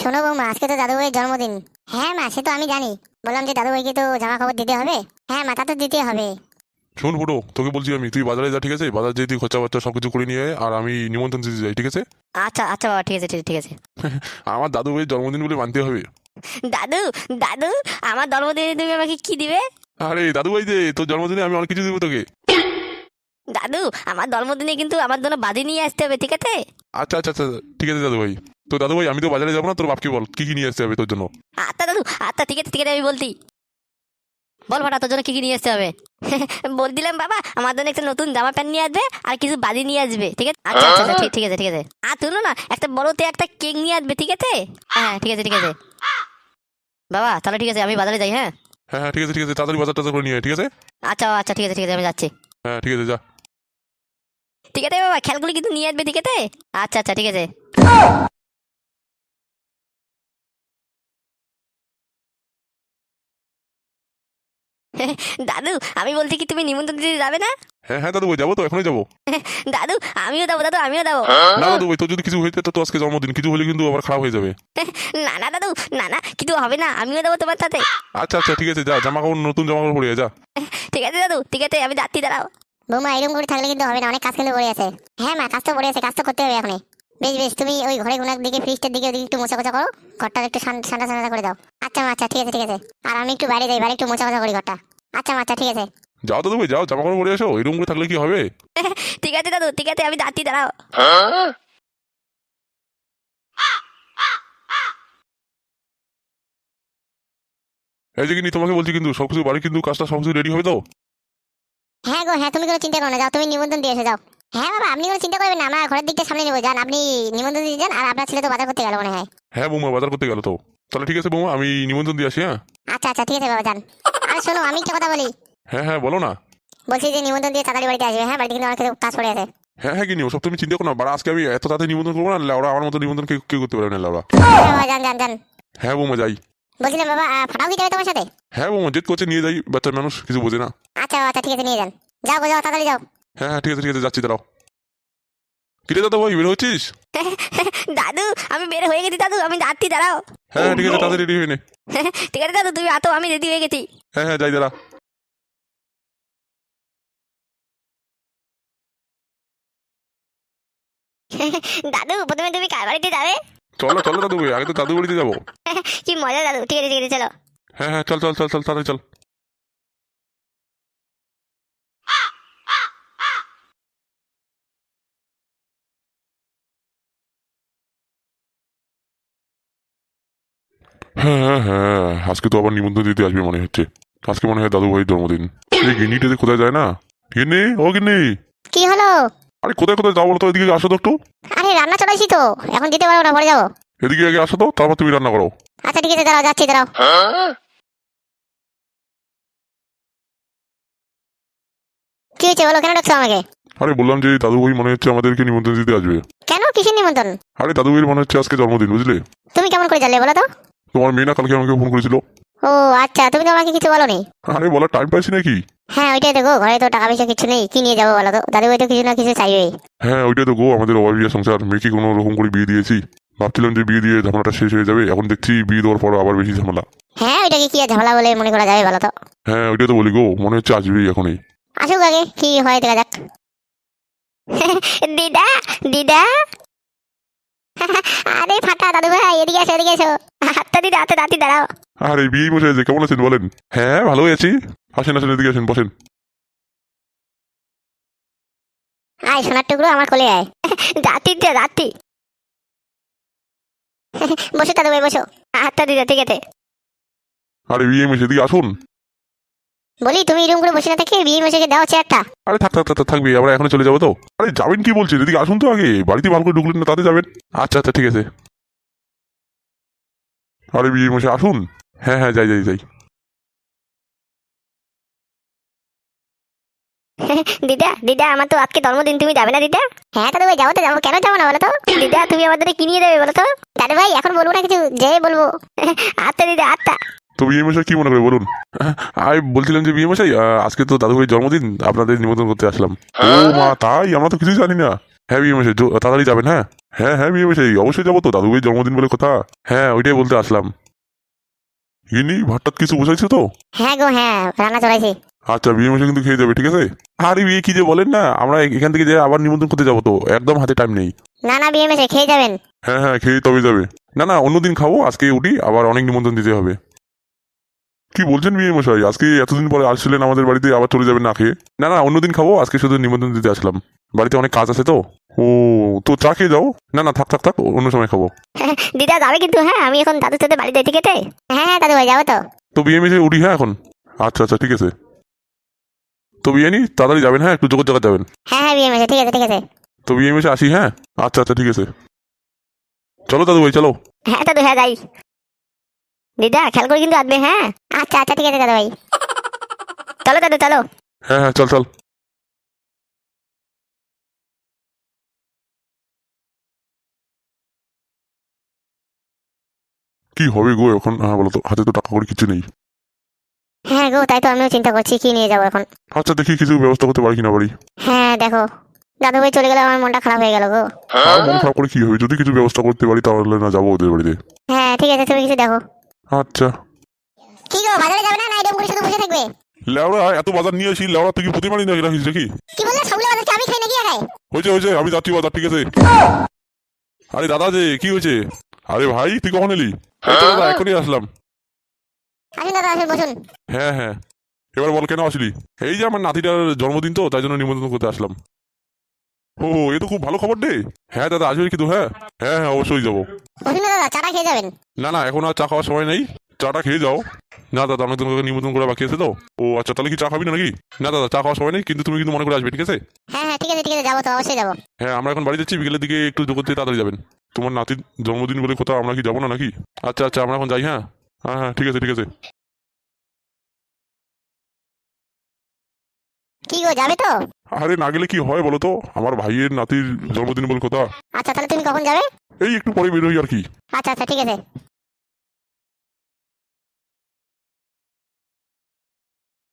শোনো বৌমা, আজকে তো দাদু ভাইয়ের জন্মদিন। হ্যাঁ মা, সে তো আমি জানি। বললাম যে দাদু ভাইকে তো জামা কাপড় দিতে হবে। হ্যাঁ মা, তা তো দিতে হবে। শোন ফুটো, তোকে বলছি আমি, তুই বাজারে যা, ঠিক আছে? বাজার যেয়ে তুই খরচা বার্চা সবকিছু করে নিয়ে আয়, আর আমি নিমন্ত্রণ দিতে যাই, ঠিক আছে? আচ্ছা আচ্ছা বাবা, ঠিক আছে ঠিক ঠিক আছে। আমার দাদু ভাইয়ের জন্মদিন বলে মানতে হবে। দাদু, দাদু, আমার জন্মদিনে তুমি আমাকে কি দিবে? আরে দাদু ভাই যে, তোর জন্মদিনে আমি অনেক কিছু দেবো তোকে। দাদু, আমার জন্মদিনে কিন্তু আমার জন্য বাজি নিয়ে আসতে হবে, ঠিক আছে? আচ্ছা আচ্ছা আচ্ছা, ঠিক আছে দাদু ভাই। তো দাদু ভাই, আমি তো বাজারে যাবো না, তোর বাপকে বল কি কি নিয়ে আসতে হবে তোর জন্য। আচ্ছা দাদু, আচ্ছা ঠিক আছে ঠিক আছে, আমি বলছি। বল ফাটা, তোর জন্য কি কি নিয়ে আসতে হবে? বল দিলাম বাবা, আমার জন্য একটা নতুন জামা প্যান্ট নিয়ে আসবে আর কিছু বাজি নিয়ে আসবে, ঠিক আছে? আচ্ছা আচ্ছা আচ্ছা, ঠিক ঠিক আছে ঠিক আছে। আর শুনো না, একটা বড়তে একটা কেক নিয়ে আসবে, ঠিক আছে? হ্যাঁ ঠিক আছে ঠিক আছে। বাবা তাহলে ঠিক আছে, আমি বাজারে যাই। হ্যাঁ হ্যাঁ হ্যাঁ, ঠিক আছে ঠিক আছে, তাড়াতাড়ি বাজার টাজার করে নিয়ে আয়, ঠিক আছে? আচ্ছা আচ্ছা, ঠিক আছে ঠিক আছে, আমি যাচ্ছি। হ্যাঁ ঠিক আছে, যা। ঠিক আছে বাবা, খেলগুলি কিন্তু নিয়ে আসবে, ঠিক আছে? আচ্ছা আচ্ছা, ঠিক আছে। দাদু, আমি বলছি কি, তুমি নিমন্ত্রণ দিতে যাবে না? হ্যাঁ হ্যাঁ দাদু ভাই, যাবো তো, এখনই যাবো। দাদু, আমিও যাবো দাদু, আমিও যাবো। না দাদু ভাই, তোর যদি কিছু হয়েছে তো আজকে জন্মদিন, কিছু হলে কিন্তু আবার খারাপ হয়ে যাবে। না না দাদু, না না, কিছু হবে না, আমিও যাবো তোমার সাথে। আচ্ছা আচ্ছা, ঠিক আছে, যা, জামা কাপড়, নতুন জামা কাপড় পরে আয়, যা। ঠিক আছে দাদু, ঠিক আছে, আমি যাচ্ছি, দাঁড়াও। বৌমা, এরকম করে থাকলে কিন্তু হবে না, অনেক কাজ কিন্তু পড়ে আছে। হ্যাঁ মা, কাজ তো পড়ে আছে, কাজ তো করতে হবে এখনই। বেশ বেশ, তুমি ওই ঘরে কোনার দিকে, ফ্রিজটার দিকে, ওদিকে একটু মোছা কোচা করো। ঘরটা একটু ঠান্ডা ঠান্ডা করে দাও। আচ্ছা মা, আচ্ছা ঠিক আছে ঠিক আছে। আর আমি একটু বাইরে যাই, বাইরে একটু মোছা কোচা করি ঘরটা। আচ্ছা মা, আচ্ছা ঠিক আছে। যাও দাদু ভাই, যাও, জামা কাপড় পরে আসো, এরকম করে থাকলে কি হবে? ঠিক আছে দাদু, ঠিক আছে, আমি যাচ্ছি, দাঁড়াও। এই যে কিন্তু তোমাকে বলছি, কিন্তু সবকিছু বাড়ি কিন্তু কাজটা সবকিছু রেডি হবে তো? হ্যাঁ গো, হ্যাঁ, তুমি কোনো চিন্তা করো না, যাও তুমি নিমন্ত্রণ দিয়ে এসে যাও। হ্যাঁ বাবা, আপনি কোনো চিন্তা করবেন না, আমরা ঘরের দিকটা সামনে নেবো। যান আপনি, নিমন্ত্রণ দিয়ে যান। আর আপনার ছেলে তো বাজার করতে গেল মনে হয়। হ্যাঁ বৌমা, বাজার করতে গেল তো। তাহলে ঠিক আছে বৌমা, আমি নিমন্ত্রণ দিয়ে আসি, হ্যাঁ? আচ্ছা আচ্ছা, ঠিক আছে বাবা, যান। আরে শোনো, আমি একটা কথা বলি। হ্যাঁ হ্যাঁ, বলো না। বলছি যে নিমন্ত্রণ দিয়ে তাড়াতাড়ি বাড়িতে আসবে। হ্যাঁ, বাড়িতে কিন্তু অনেক কিছু কাজ পড়ে আছে। হ্যাঁ হ্যাঁ, কি নিও, সব তুমি চিন্তা করো না, বাড়া আজকে আমি এত তাড়াতাড়ি নিমন্ত্রণ করবো না, লাউড়া আমার মতো নিমন্ত্রণ কেউ কেউ করতে পারবে না, লাউড়া। হ্যাঁ বাবা, যান যান যান। হ্যাঁ বৌমা, যাই। বলছিলাম বাবা, ফাটাও কি যাবে তোমার সাথে? হ্যাঁ বৌমা, জেদ করছে, নিয়ে যাই, বাচ্চার মানুষ কিছু বোঝে না। আচ্ছা বাবা, আচ্ছা ঠিক আছে, নিয়ে যান। যাও গো, যাও তাড়াতাড়ি যাও। হ্যাঁ হ্যাঁ, ঠিক আছে, যাচ্ছি, দাঁড়াও। কিরে দাদা ভাই, বের হচ্ছিস? দাদু, আমি বের হয়ে গেছি দাদু, আমি যাচ্ছি, দাঁড়াও। হ্যাঁ হ্যাঁ, ঠিক আছে, তাড়াতাড়ি রেডি হয়ে নে। ঠিক আছে দাদু, তুমি আতো, আমি রেডি হয়ে গেছি। হ্যাঁ হ্যাঁ, যাই, দাঁড়া। দাদু, প্রথমে তুমি কার বাড়িতে যাবে? চলো চলো দাদু ভাই, আগে তো দাদু বাড়িতে যাবো। কি মজা দাদু, ঠিক আছে ঠিক আছে, চলো। হ্যাঁ হ্যাঁ, চল চল চল চল, তাড়াতাড়ি চল। হ্যাঁ হ্যাঁ হ্যাঁ, আজকে তো আবার নিমন্ত্রণ দিতে আসবে মনে হচ্ছে। আজকে মনে হয় দাদু ভাইয়ের জন্মদিন। এই গিন্নিটাতে কোথায় যায় না? গিন্নি, ও গিন্নি। কি হলো? আরে কোথায় কোথায় যাও বলো তো, এদিকে আসো তো একটু। আরে রান্না চলাইছি তো, এখন যেতে পারবো না, পরে যাবো। এদিকে আগে আসো তো, তারপর তুমি রান্না করো। আচ্ছা ঠিক আছে, দাঁড়াও, যাচ্ছি, দাঁড়াও। কি হয়েছে বলো, কেন ডাকছো আমাকে? আরে বললাম যে দাদু ভাই মনে হচ্ছে আমাদেরকে নিমন্ত্রণ দিতে আসবে। কেন, কিসের নিমন্ত্রণ? আরে দাদু ভাইয়ের মনে হচ্ছে আজকে জন্মদিন, বুঝলে? তুমি কেমন করে জানলে বলো তো? তোমার মেয়ে না কালকে আমাকে ফোন করেছিল। ও আচ্ছা, তুমি তো আমাকে কিছু বলোনি। আরে বলার টাইম পাইছি নাকি? হ্যাঁ ওইটাই তো গো, ঘরে তো টাকা পয়সা কিছু নেই, কি নিয়ে যাবো বলো তো? দাদু ভাই তো কিছু না কিছু চাইবেই। হ্যাঁ ওইটাই তো গো, আমাদের অভাবিয়া সংসার, মেয়েকে কোনো রকম করে বিয়ে দিয়েছি। ভাবছিলাম যে বিয়ে দিয়ে ঝামেলাটা শেষ হয়ে যাবে, এখন দেখছি বিয়ে দেওয়ার পর আবার বেশি ঝামেলা। হ্যাঁ, ওইটাকে কি আর ঝামেলা বলে মনে করা যাবে বলো তো? হ্যাঁ ওইটাই তো বলি গো, মনে হচ্ছে আসবেই এখনই। আসুক আগে, কি হয় দেখা যাক। দিদা, দিদা। আরে ফাটা, দাদু ভাই এদিকে এসো, এদিকে এসো। হাতটা দিদা, হাতে দাঁতি, দাঁড়াও। আর এই বিয়ে বসে আছে, কেমন আছেন বলেন? হ্যাঁ ভালোই আছি। আসেন আসেন, এদিকে আসেন, বসেন। আয় সোনার টুকরো, আমার কোলে আয়। দাঁতি দে, দাঁতি। বসো দাদু ভাই, বসো। হাতটা দিদা, ঠিক আছে। আরে বিয়ে মেশে এদিকে আসুন। বলি, তুমি এরকম করে বসে না থেকে বিয়ে মেশাকে দাও চেয়ারটা। আরে থাক থাক থাক থাক, থাকবি, আমরা এখনো চলে যাবো তো। আরে যাবেন কি বলছেন, এদিকে আসুন তো আগে, বাড়িতে ভালো করে ঢুকলেন না, তাতে যাবেন। আচ্ছা আচ্ছা, ঠিক আছে। আরে বিয়ে মেশে আসুন। হ্যাঁ হ্যাঁ, যাই যাই যাই। দিদা, দিদা, আমার তো আজকে জন্মদিন, তুমি যাবে না দিদা? হ্যাঁ দাদু ভাই, যাবো তো যাবো, কেন যাবো না বলো তো? দিদা, তুমি আমাদের কি নিয়ে দেবে বলো তো? দাদু ভাই এখন বলবো না কিছু, যে বলবো। আচ্ছা দিদা, আচ্ছা। তো বিয়ে মশাই কি মনে করে বলুন? আমি বলছিলাম যে বিয়ে মশাই, আজকে তো দাদু ভাইয়ের জন্মদিন, আপনাদের নিমন্ত্রণ করতে আসলাম। ও মা, তাই? আমরা তো কিছুই জানি না। হ্যাঁ বিয়ে মেশাই তাড়াতাড়ি যাবেন। হ্যাঁ হ্যাঁ হ্যাঁ বিয়ে মেশাই অবশ্যই যাবো তো, দাদু ভাইয়ের জন্মদিন বলে কথা। হ্যাঁ ওইটাই বলতে আসলাম। গিনি ভাতটাত কিছু বসাইছো তো? হ্যাঁ গো, হ্যাঁ রান্না চড়াইছি। আচ্ছা বিয়ে মেশাই কিন্তু খেয়ে যাবে, ঠিক আছে? আরে বিয়ে কি যে বলেন না, আমরা এখান থেকে যে আবার নিমন্ত্রণ করতে যাবো তো, একদম হাতে টাইম নেই। না না, বিয়ে মেশে খেয়ে যাবেন। হ্যাঁ হ্যাঁ খেয়ে তবে যাবে। না না অন্যদিন খাবো, আজকে উঠি, আবার অনেক নিমন্ত্রণ দিতে হবে। কি বলছেন বিয়ে মশাই, আজকে এতদিন পরে আসছিলেন আমাদের বাড়িতে, আবার চলে যাবেন না খেয়ে? না না অন্যদিন খাবো, আজকে শুধু নিমন্ত্রণ দিতে আসলাম। বাড়িতে অনেক কাজ আছে তো। ও তো চা খেয়ে যাও। না না থাক থাক থাক, অন্য সময় খাবো। দিদা যাবে কিন্তু, হ্যাঁ আমি এখন দাদুর সাথে বাড়ি যাই, ঠিক আছে? হ্যাঁ হ্যাঁ দাদু ভাই, যাবো তো। তো বিয়ে মেশে উঠি হ্যাঁ এখন। আচ্ছা আচ্ছা ঠিক আছে। তো বিয়ে নি তাড়াতাড়ি যাবেন, হ্যাঁ একটু জোগাড় জায়গা যাবেন। হ্যাঁ হ্যাঁ বিয়ে মেশে, ঠিক আছে ঠিক আছে। তো বিয়ে মেশে আসি, হ্যাঁ আচ্ছা আচ্ছা ঠিক আছে। চলো দাদু ভাই চলো। হ্যাঁ দাদু, হ্যাঁ যাই। দিদা খেয়াল করে কিন্তু আসবে, হ্যাঁ? আচ্ছা আচ্ছা ঠিক আছে দাদু ভাই। চলো দাদু চলো। হ্যাঁ হ্যাঁ চল চল। কি হবে গো এখন, হ্যাঁ বলো তো, হাতে তো টাকা করে কিছু নেই। হ্যাঁ গো, তাই তো আমিও চিন্তা করছি কি নিয়ে যাবো এখন। আচ্ছা দেখি কিছু ব্যবস্থা করতে পারি কিনা পারি। হ্যাঁ দেখো, দাদু ভাই চলে গেলে আমার মনটা খারাপ হয়ে গেল গো। আর মন খারাপ করে কি হবে, যদি কিছু ব্যবস্থা করতে পারি তাহলে না যাবো ওদের বাড়িতে। হ্যাঁ ঠিক আছে, তুমি কিছু দেখো। আচ্ছা। কি গো, বাজারে যাবে না, না এরকম করে শুধু বসে থাকবে? লেওড়া এত বাজার নিয়ে আসি, লেওড়া তুই কি প্রতিমারই না রাখিস নাকি? কি বললে, সবগুলো বাজার কি আমি খাই নাকি একাই? হয়েছে হয়েছে, আমি যাচ্ছি বাজার, ঠিক আছে? আরে দাদা যে কি হয়েছে? আরে ভাই তুই কখন এলি? এই তো দাদা এখনই আসলাম। আসুন দাদা, আসুন বসুন। হ্যাঁ হ্যাঁ এবার বল কেন আসলি? এই যে আমার নাতিটার জন্মদিন তো, তাই জন্য নিমন্ত্রণ করতে আসলাম। ও এ তো খুব ভালো খবর দে। হ্যাঁ দাদা আসবে কিন্তু, হ্যাঁ হ্যাঁ হ্যাঁ অবশ্যই যাবো। বসুন না দাদা, চাটা খেয়ে যাবেন। না না এখন আর চা খাওয়ার সময় নেই, চাটা খেয়ে যাও। না দাদা আমাকে তোমাকে নিমন্ত্রণ করা বাকি আছে তো। ও আচ্ছা তাহলে কি চা খাবি না নাকি? না দাদা চা খাওয়ার সময় নেই, কিন্তু তুমি কিন্তু মনে করে আসবে, ঠিক আছে? হ্যাঁ হ্যাঁ ঠিক আছে ঠিক আছে, যাবো তো, অবশ্যই যাবো। হ্যাঁ আমরা এখন বাড়ি যাচ্ছি, বিকেলের দিকে একটু যোগ করতে তাড়াতাড়ি যাবেন। তোমার নাতির জন্মদিন বলে কথা, আমরা কি যাবো না নাকি? আচ্ছা আচ্ছা আমরা এখন যাই, হ্যাঁ হ্যাঁ হ্যাঁ ঠিক আছে ঠিক আছে। কি গো, যাবে তো? আরে না গেলে কি হয় বলো তো, আমার ভাইয়ের নাতির জন্মদিন বলে কথা। আচ্ছা তাহলে তুমি কখন যাবে? এই একটু পরে বেরোই আর কি। আচ্ছা আচ্ছা ঠিক আছে।